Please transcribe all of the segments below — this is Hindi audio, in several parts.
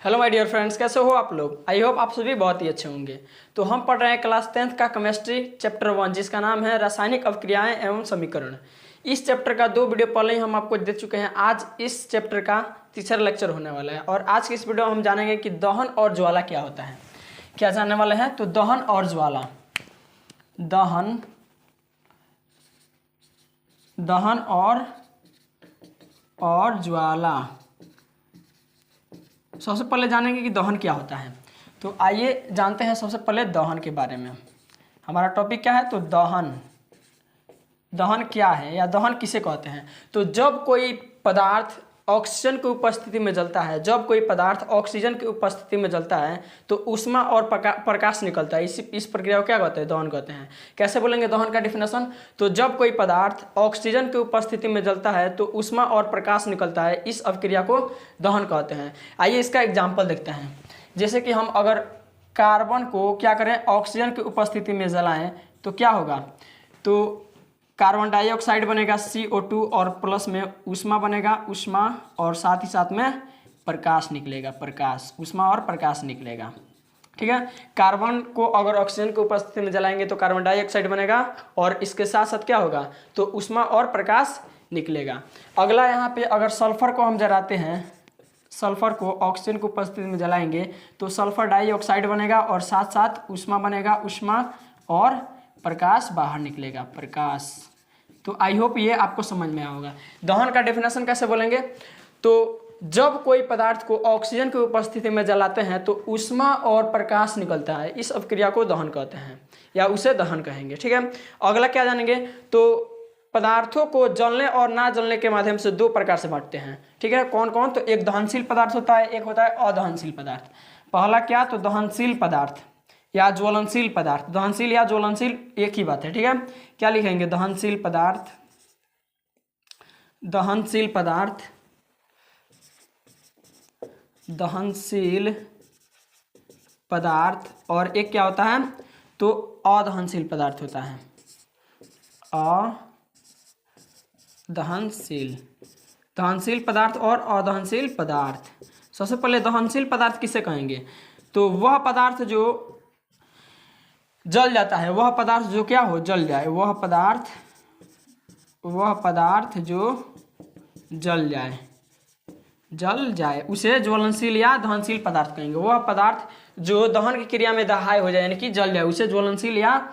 हेलो माय डियर फ्रेंड्स, कैसे हो आप लोग। आई होप आप सभी बहुत ही अच्छे होंगे। तो हम पढ़ रहे हैं क्लास 10th का केमिस्ट्री चैप्टर 1, जिसका नाम है रासायनिक अवक्रियाएं एवं समीकरण। इस चैप्टर का 2 वीडियो पहले ही हम आपको दे चुके हैं। आज इस चैप्टर का तीसरा लेक्चर होने वाला है और आज की इस वीडियो में हम जानेंगे कि दहन और ज्वाला क्या होता है। क्या जानने वाले हैं? तो दहन और ज्वाला, दहन और ज्वाला। सबसे पहले जानेंगे कि दहन क्या होता है। तो आइए जानते हैं सबसे पहले दहन के बारे में। हमारा टॉपिक क्या है? तो दहन क्या है या दहन किसे कहते हैं। तो जब कोई पदार्थ ऑक्सीजन की उपस्थिति में जलता है, तो ऊष्मा और प्रकाश निकलता है। इस प्रक्रिया को क्या कहते हैं? दहन कहते हैं। कैसे बोलेंगे दहन का डिफिनेशन? तो जब कोई पदार्थ ऑक्सीजन की उपस्थिति में जलता है तो ऊष्मा और प्रकाश निकलता है। इस अवक्रिया को दहन कहते हैं। आइए इसका एग्जाम्पल देखते हैं। जैसे कि हम अगर कार्बन को क्या करें, ऑक्सीजन की उपस्थिति में जलाएं तो क्या होगा? तो कार्बन डाइऑक्साइड बनेगा CO2 और प्लस में ऊष्मा बनेगा, ऊष्मा और साथ ही साथ में प्रकाश निकलेगा, ऊष्मा और प्रकाश निकलेगा। ठीक है। कार्बन को अगर ऑक्सीजन की उपस्थिति में जलाएंगे तो कार्बन डाइऑक्साइड बनेगा और इसके साथ साथ क्या होगा? तो ऊष्मा और प्रकाश निकलेगा। अगला यहाँ पे अगर सल्फर को हम जलाते हैं, सल्फर को ऑक्सीजन की उपस्थिति में जलाएंगे तो सल्फर डाइऑक्साइड बनेगा और साथ साथ ऊष्मा बनेगा, ऊष्मा और प्रकाश बाहर निकलेगा, प्रकाश। तो आई होप ये आपको समझ में आया होगा। दहन का डेफिनेशन कैसे बोलेंगे? तो जब कोई पदार्थ को ऑक्सीजन की उपस्थिति में जलाते हैं तो ऊष्मा और प्रकाश निकलता है। इस अवक्रिया को दहन कहते हैं या उसे दहन कहेंगे। ठीक है। अगला क्या जानेंगे? तो पदार्थों को जलने और ना जलने के माध्यम से 2 प्रकार से बांटते हैं। ठीक है। कौन कौन? तो एक दहनशील पदार्थ होता है, एक होता है अदहनशील पदार्थ। पहला क्या? तो दहनशील पदार्थ या ज्वलनशील पदार्थ। दहनशील या ज्वलनशील एक ही बात है। ठीक है। क्या लिखेंगे? दहनशील पदार्थ, दहनशील पदार्थ और एक क्या होता है? तो अदहनशील पदार्थ होता है। दहनशील पदार्थ और अदहनशील पदार्थ। सबसे पहले दहनशील पदार्थ किसे कहेंगे? तो वह पदार्थ जो जल जाता है, वह पदार्थ जो क्या हो? जल जाए, वह पदार्थ जो जल जाए उसे ज्वलनशील या दहनशील पदार्थ कहेंगे। वह पदार्थ जो दहन की क्रिया में दहाय हो जाए यानी कि जल जाए उसे ज्वलनशील या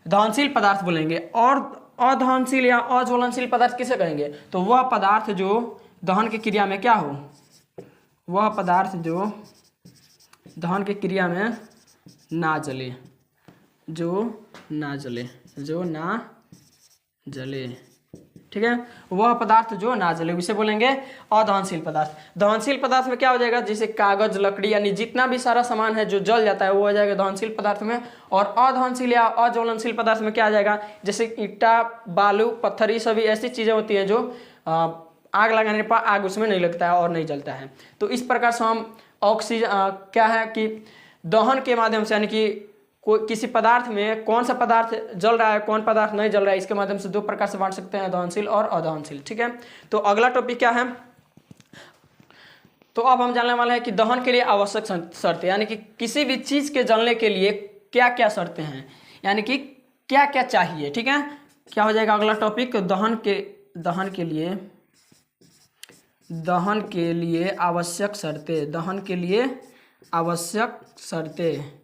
दहनशील पदार्थ बोलेंगे। और अदहनशील या अज्वलनशील पदार्थ किसे कहेंगे? तो वह पदार्थ जो दहन की क्रिया में क्या हो? वह पदार्थ जो दहन की क्रिया में ना जले, जो ना जले। ठीक है। वह पदार्थ जो ना जले उसे बोलेंगे अदहनशील पदार्थ। दहनशील पदार्थ में क्या हो जाएगा? जैसे कागज, लकड़ी यानी जितना भी सारा सामान है जो जल जाता है वो हो जाएगा दहनशील पदार्थ में। और अदहनशील या अज्वलनशील पदार्थ में क्या आ जाएगा? जैसे ईंटा, बालू, पत्थर, ये सभी ऐसी चीजें होती हैं जो आग लगाने पर आग उसमें नहीं लगता है और नहीं जलता है। तो इस प्रकार से हम ऑक्सीजन क्या है कि दहन के माध्यम से यानी कि कोई किसी पदार्थ में कौन सा पदार्थ जल रहा है, कौन पदार्थ नहीं जल रहा है, इसके माध्यम से 2 प्रकार से बांट सकते हैं, दहनशील और अदहनशील। ठीक है। तो अगला टॉपिक क्या है? तो अब हम जानने वाले हैं कि दहन के लिए आवश्यक शर्तें, यानी कि किसी भी चीज के जलने के लिए क्या क्या शर्तें हैं, यानी कि क्या क्या चाहिए। ठीक है। क्या हो जाएगा अगला टॉपिक? दहन के लिए आवश्यक शर्तें। दहन के लिए आवश्यक शर्तें।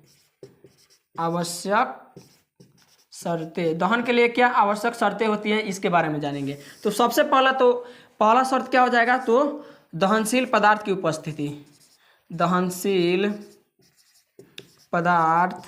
दहन के लिए क्या आवश्यक शर्तें होती हैं इसके बारे में जानेंगे। तो सबसे पहला शर्त क्या हो जाएगा? तो दहनशील पदार्थ की उपस्थिति। दहनशील पदार्थ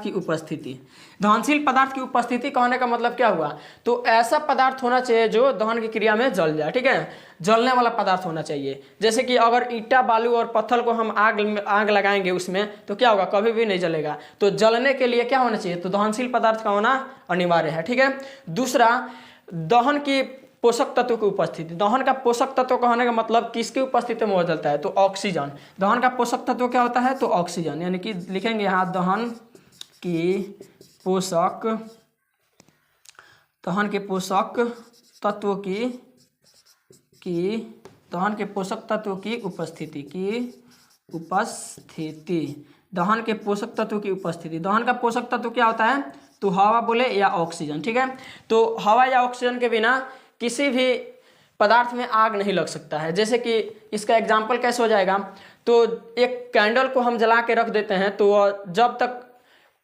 की उपस्थिति। दहनशील पदार्थ की उपस्थिति कहने का मतलब क्या हुआ? तो ऐसा पदार्थ होना चाहिए जो दहन की क्रिया में जल जाए। ठीक है। जलने वाला पदार्थ होना चाहिए। जैसे कि अगर ईंटा, बालू और पत्थर को हम आग लगाएंगे उसमें तो क्या होगा? कभी भी नहीं जलेगा। तो जलने के लिए क्या होना चाहिए? तो दहनशील पदार्थ का होना अनिवार्य है। ठीक है। दूसरा, दहन की पोषक तत्व की उपस्थिति। दहन का पोषक तत्व कहने का मतलब किसकी उपस्थिति में हो जाता है? तो ऑक्सीजन। दहन का पोषक तत्व क्या होता है? तो ऑक्सीजन, यानी कि लिखेंगे यहाँ दहन की पोषक तत्व की दहन के पोषक तत्व की उपस्थिति दहन के पोषक तत्व की उपस्थिति। दहन का पोषक तत्व क्या होता है? तो हवा बोले या ऑक्सीजन, ठीक है। तो हवा या ऑक्सीजन के बिना किसी भी पदार्थ में आग नहीं लग सकता है। जैसे कि इसका एग्जाम्पल कैसे हो जाएगा? तो एक कैंडल को हम जला के रख देते हैं तो जब तक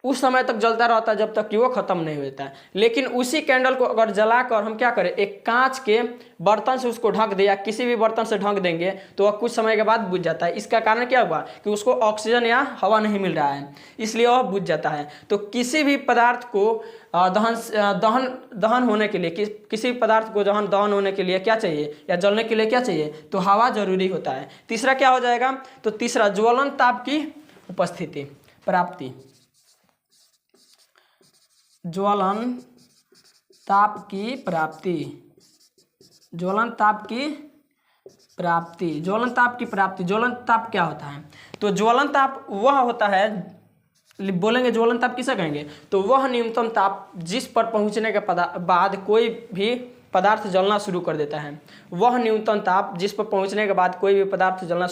उस समय तक जलता रहता है जब तक कि वो खत्म नहीं होता है। लेकिन उसी कैंडल को अगर जलाकर हम क्या करें, एक कांच के बर्तन से उसको ढक दे या किसी भी बर्तन से ढक देंगे तो वह कुछ समय के बाद बुझ जाता है। इसका कारण क्या हुआ कि उसको ऑक्सीजन या हवा नहीं मिल रहा है, इसलिए वह बुझ जाता है। तो किसी भी पदार्थ को दहन होने के लिए किसी पदार्थ को दहन होने के लिए क्या चाहिए या जलने के लिए क्या चाहिए? तो हवा जरूरी होता है। तीसरा क्या हो जाएगा? तो तीसरा ज्वलन ताप की उपस्थिति प्राप्ति। ज्वलन ताप की प्राप्ति। ज्वलन ताप ताप क्या होता है? तो ज्वलन ताप वह होता है, बोलेंगे ज्वलन ताप किसे कहेंगे? तो वह न्यूनतम ताप जिस पर पहुंचने के बाद कोई भी पदार्थ जलना शुरू कर देता है। वह न्यूनतम ताप जिस पर पहुंचने के बाद कोई भी पदार्थ जलना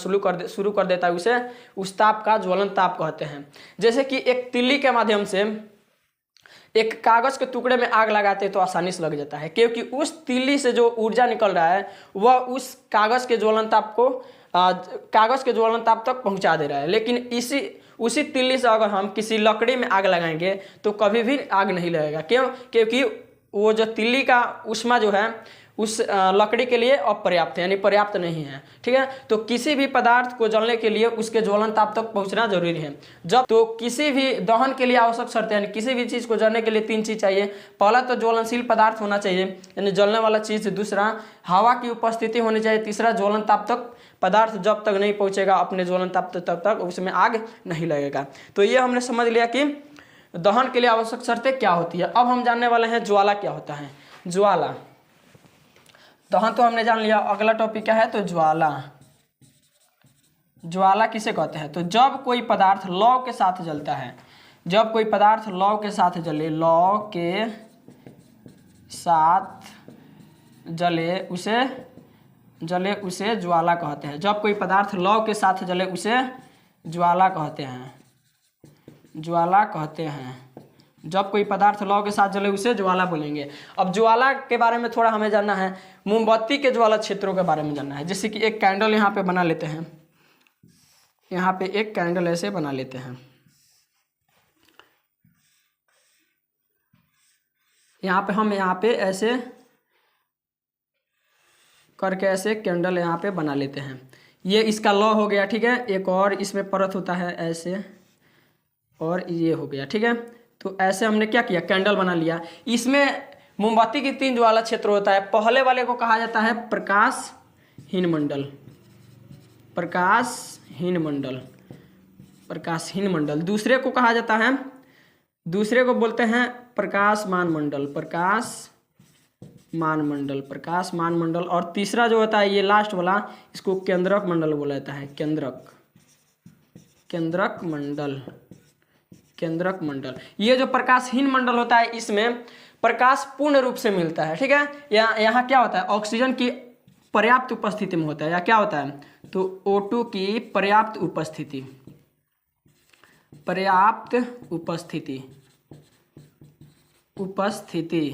शुरू कर देता है उसे उस ताप का ज्वलन ताप कहते हैं। जैसे कि एक तिल्ली के माध्यम से एक कागज के टुकड़े में आग लगाते तो आसानी से लग जाता है, क्योंकि उस तिल्ली से जो ऊर्जा निकल रहा है वह उस कागज के ज्वलन ताप तक पहुंचा दे रहा है। लेकिन उसी तिल्ली से अगर हम किसी लकड़ी में आग लगाएंगे तो कभी भी आग नहीं लगेगा। क्यों? क्योंकि वो जो तिल्ली का ऊष्मा जो है उस लकड़ी के लिए अपर्याप्त है, यानी पर्याप्त नहीं है, ठीक है। तो किसी भी पदार्थ को जलने के लिए उसके ज्वलन ताप तक पहुंचना जरूरी है। जब तो किसी भी दहन के लिए आवश्यक शर्तें, यानी किसी भी चीज़ को जलने के लिए 3 चीज़ चाहिए। पहला तो ज्वलनशील पदार्थ होना चाहिए, यानी जलने वाला चीज़। दूसरा हवा की उपस्थिति होनी चाहिए। तीसरा ज्वलन ताप तक पदार्थ जब तक नहीं पहुँचेगा अपने ज्वलन ताप तब तक उसमें आग नहीं लगेगा। तो ये हमने समझ लिया कि दहन के लिए आवश्यक शर्तें क्या होती है। अब हम जानने वाले हैं ज्वाला क्या होता है। ज्वाला, दहन तो हमने जान लिया, अगला टॉपिक क्या है? तो ज्वाला। ज्वाला किसे कहते हैं? तो जब कोई पदार्थ लौ के साथ जलता है, जब कोई पदार्थ लौ के साथ जले, लौ के साथ उसे ज्वाला कहते हैं। जब कोई पदार्थ लौ के साथ जले उसे ज्वाला कहते हैं। ज्वाला कहते हैं। जब कोई पदार्थ लौ के साथ जले उसे ज्वाला बोलेंगे। अब ज्वाला के बारे में थोड़ा हमें जानना है, मोमबत्ती के ज्वाला क्षेत्रों के बारे में जानना है। जैसे कि एक कैंडल यहाँ पे बना लेते हैं, यहाँ पे एक कैंडल ऐसे बना लेते हैं, यहाँ पे ऐसे करके ऐसे कैंडल यहाँ पे बना लेते हैं। ये इसका लौ हो गया, ठीक है। एक और इसमें परत होता है ऐसे, और ये हो गया, ठीक है। तो ऐसे हमने क्या किया, कैंडल बना लिया। इसमें मोमबत्ती की 3 ज्वाला क्षेत्र होता है। पहले वाले को कहा जाता है प्रकाशहीन मंडल। प्रकाशहीन मंडल। दूसरे को कहा जाता है, दूसरे को बोलते हैं प्रकाशमान मंडल। और तीसरा जो होता है ये लास्ट वाला, इसको केंद्रक मंडल बोला जाता है। केंद्रक मंडल। ये जो प्रकाशहीन मंडल होता है इसमें प्रकाश पूर्ण रूप से मिलता है, ठीक है। यहाँ क्या होता है, ऑक्सीजन की पर्याप्त उपस्थिति में होता है, या क्या होता है, तो O2 की पर्याप्त उपस्थिति।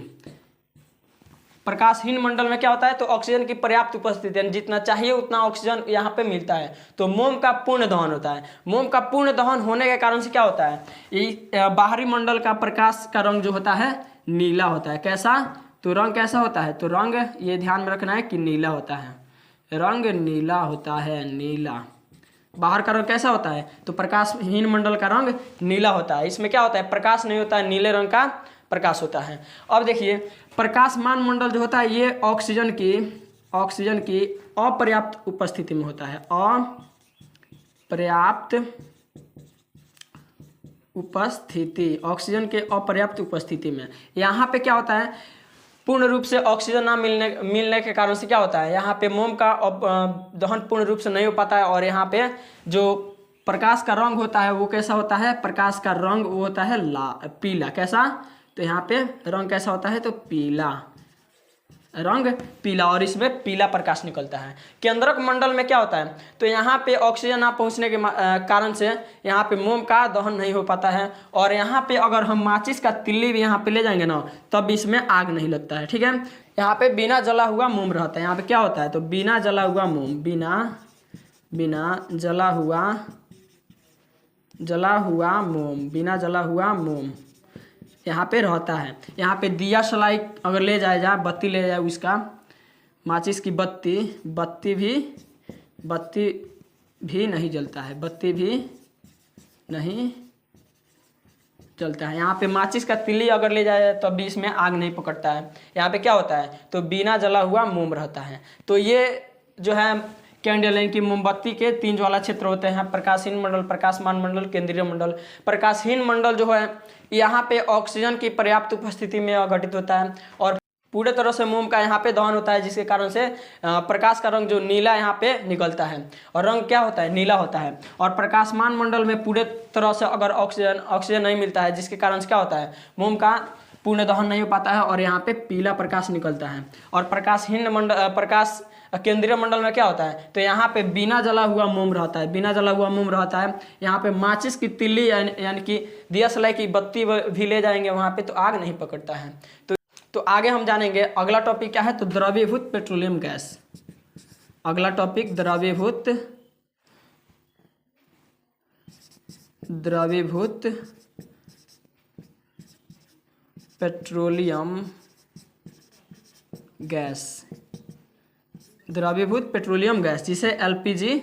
प्रकाशहीन मंडल में क्या होता है, तो ऑक्सीजन की पर्याप्त उपस्थिति, यानी जितना चाहिए उतना ऑक्सीजन यहाँ पे मिलता है। तो मोम का पूर्ण दहन होता है। मोम का पूर्ण दहन होने के कारण से क्या होता है, ये बाहरी मंडल का प्रकाश का रंग जो होता है नीला होता है। कैसा, तो रंग कैसा होता है, तो रंग ये ध्यान में रखना है कि नीला होता है, रंग नीला होता है, नीला। बाहर का रंग कैसा होता है, तो प्रकाशहीन मंडल का रंग नीला होता है। इसमें क्या होता है, प्रकाश नहीं होता है, नीले रंग का प्रकाश होता है। अब देखिए प्रकाशमान मंडल जो होता है ये ऑक्सीजन की अपर्याप्त उपस्थिति में होता है। अपर्याप्त उपस्थिति, ऑक्सीजन के अपर्याप्त उपस्थिति में यहाँ पे क्या होता है, पूर्ण रूप से ऑक्सीजन ना मिलने के कारण से क्या होता है, यहाँ पे मोम का दहन पूर्ण रूप से नहीं हो पाता है। और यहाँ पे जो प्रकाश का रंग होता है वो कैसा होता है, प्रकाश का रंग वो होता है पीला। कैसा, तो यहाँ पे रंग कैसा होता है, तो पीला, रंग पीला, और इसमें पीला प्रकाश निकलता है। केंद्रक मंडल में क्या होता है, तो यहाँ पे ऑक्सीजन ना पहुँचने के कारण से यहाँ पे मोम का दहन नहीं हो पाता है, और यहाँ पे अगर हम माचिस का तिल्ली भी यहाँ पे ले जाएंगे ना तब इसमें आग नहीं लगता है। ठीक है, यहाँ पे बिना जला हुआ मोम रहता है। यहाँ पे क्या होता है, तो बिना जला हुआ मोम, बिना जला हुआ मोम यहाँ पे रहता है। यहाँ पे दिया सलाई अगर ले जाए जाए, बत्ती ले जाए, उसका माचिस की बत्ती भी नहीं जलता है, बत्ती भी नहीं जलता है। यहाँ पे माचिस का तिल्ली अगर ले जाए तब भी इसमें आग नहीं पकड़ता है। यहाँ पे क्या होता है, तो बिना जला हुआ मोम रहता है। तो ये जो है कैंडल यानी कि मोमबत्ती के 3 ज्वाला क्षेत्र होते हैं, प्रकाशहीन मंडल, प्रकाशमान मंडल, केंद्रीय मंडल। प्रकाशहीन मंडल जो है यहाँ पे ऑक्सीजन की पर्याप्त उपस्थिति में घटित होता है, और पूरे तरह से मोम का यहाँ पे दहन होता है, जिसके कारण से प्रकाश का रंग जो नीला यहाँ पे निकलता है, और रंग क्या होता है, नीला होता है। और प्रकाशमान मंडल में पूरे तरह से अगर ऑक्सीजन नहीं मिलता है, जिसके कारण से क्या होता है, मोम का पूर्ण दहन नहीं हो पाता है, और यहाँ पे पीला प्रकाश निकलता है। और प्रकाशहीन मंडल, केंद्रीय मंडल में क्या होता है, तो यहाँ पे बिना जला हुआ मोम रहता है, यहाँ पे माचिस की तिल्ली यानी कि दिया सलाई की बत्ती भी ले जाएंगे वहाँ पे तो आग नहीं पकड़ता है। तो आगे हम जानेंगे अगला टॉपिक क्या है, तो द्रवीभूत पेट्रोलियम गैस। अगला टॉपिक द्रवीभूत पेट्रोलियम गैस, द्रवीभूत पेट्रोलियम गैस, जिसे एलपीजी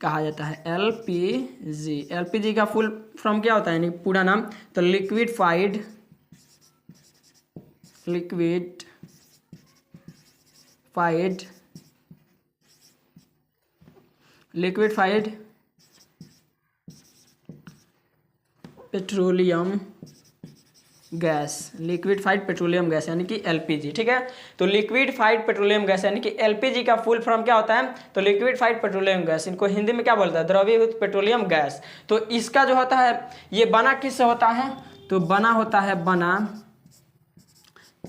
कहा जाता है। एलपीजी का फुल फॉर्म क्या होता है, यानी पूरा नाम, तो लिक्विफाइड पेट्रोलियम गैस यानी कि एलपीजी। ठीक है, तो लिक्विफाइड पेट्रोलियम गैस यानी कि एलपीजी का फुल फॉर्म क्या होता है, तो लिक्विफाइड पेट्रोलियम गैस, इनको हिंदी में क्या बोलता है, द्रवीभूत पेट्रोलियम गैस। तो इसका जो होता है, ये बना किससे होता है, तो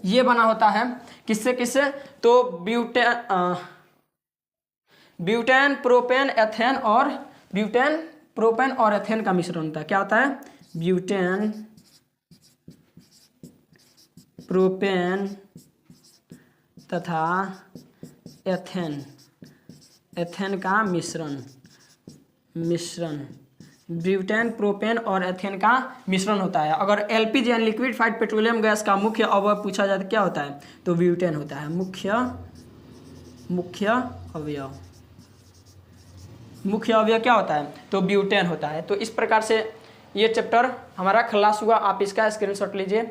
ये बना होता है किससे, तो ब्यूटेन प्रोपेन और एथेन का मिश्रण होता है। क्या होता है, ब्यूटेन प्रोपेन तथा एथेन का मिश्रण, ब्यूटेन प्रोपेन और एथेन का मिश्रण होता है। अगर एलपीजी यानी लिक्विफाइड पेट्रोलियम गैस का मुख्य अवयव पूछा जाए तो क्या होता है, तो ब्यूटेन होता है। मुख्य अवयव क्या होता है, तो ब्यूटेन होता है। तो इस प्रकार से ये चैप्टर हमारा खलास हुआ। आप इसका स्क्रीनशॉट लीजिए